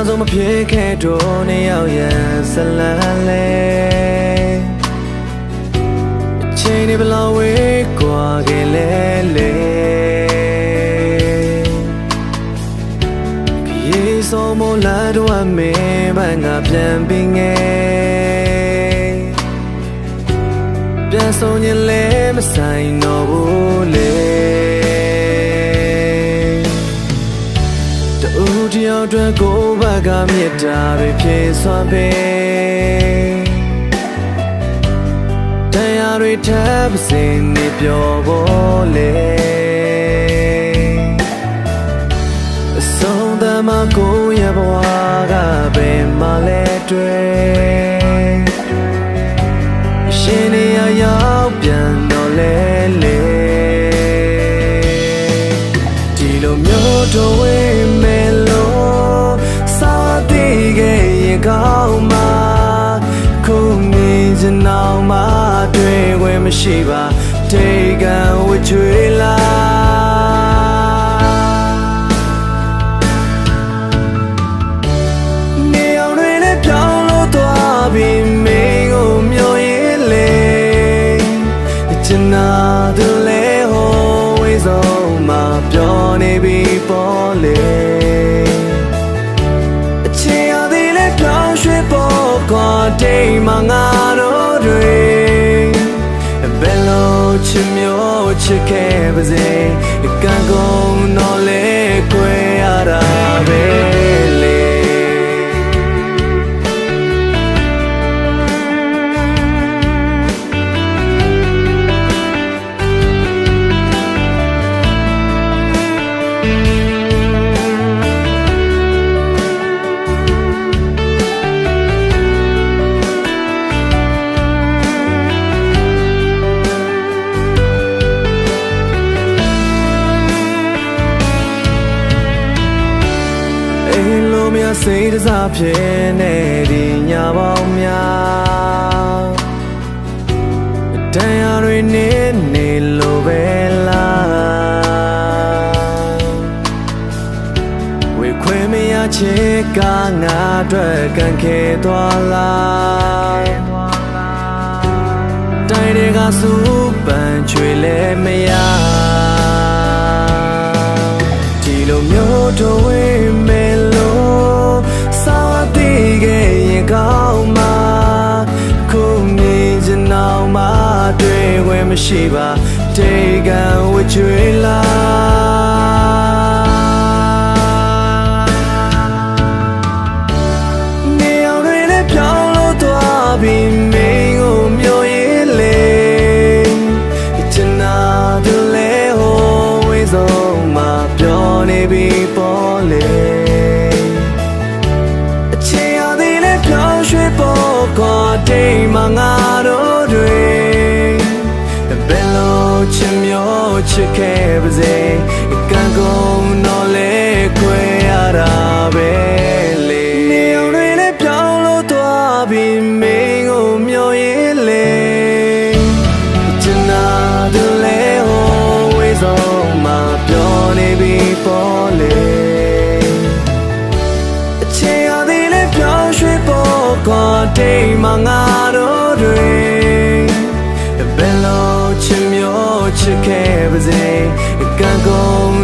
ဆုံးမဖြစ်ခဲ့တော့နေရောက်ရန်ဇလန်းလေအချိန်တွေဘလောက်ဝေးကွာခဲ့လဲလေပြေဆုံးမလာတော့မင်းဘာငါပြန်ပြီးငယ်ပြန်ဆုံးရင်လဲမဆိုင်တော့ဘူးလေတယောက်အတွက်ကိုယ်ဘက်ကမြတ်တာတွေဖြည့်စွမ်းပေးတရားတွေထပ်ပစင်နေပျော်ဖို့လေအဆုံးသမားကိုရဲ့ဘဝကဘယ်မှလဲတွေ့ရှင်နေရောက်ပြန်တော့လေလေဒီလိုမျိုးတော့ဝေးမယ်ကောင်းမှာခုမြင်ချင်အောင်မတွေ့ခွင့်မရှိပါတေကံဝချွေလာနေအောင်တွေနဲ့ပြောင်းလို့သွားပြီးမင်းကိုမျိုးရင်လေချင်နာသူလဲဟိုဝေးဆုံးမှာပြောနေပြီပေါ်လေတိမ်မငါတို့တွေဘယ်လိုချစ်မျိုးချစ်ခဲ့ပါစေကံကုန်တော့လေခွဲရတာပဲလေစိတ်တစားဖြစ်နေတဲ့ညပေါင်းများတရားတွေနေလို့ပဲလားဝေခွေမရချစ်ကငါအတွက်ကံခဲ့သွားလားတိုင်းတွေကစူပန်ချွေလဲမရဒီလိုမျိုးတော့ဝေးမယ်ကောင်းမှာခုမြင်ချင်အောင်မတွေ့ခွင့်မရှိပါတေကံဝချွေလာနေအောင်တွေနဲ့ပြောင်းလို့သွားပြီးမင်းကိုမျိုးရင်လေချင်နာသူလဲဟိုဝေးဆုံးမှာပြောနေပြီပေါ်လေတိမ်မငါတို့တွေဘယ်လိုချစ်မျိုးချစ်ခဲ့ပါစေကံကုန်တော့လေခွဲရတာပဲလေနေအောင်တွေနဲ့ပြောင်းလို့သွားပြီးမင်းကိုမျိုးရင်လေချင်နာသူလဲဟိုဝေးဆုံးမှာပြောနေပြီပေါ်လေအချိန်ရသေးလဲပြောင်းရွှေ့ဖို့တိမ်မငါတို့တွေဘယ်လိုချစ်မျိုးချစ်ခဲ့ပါစေကံကုန်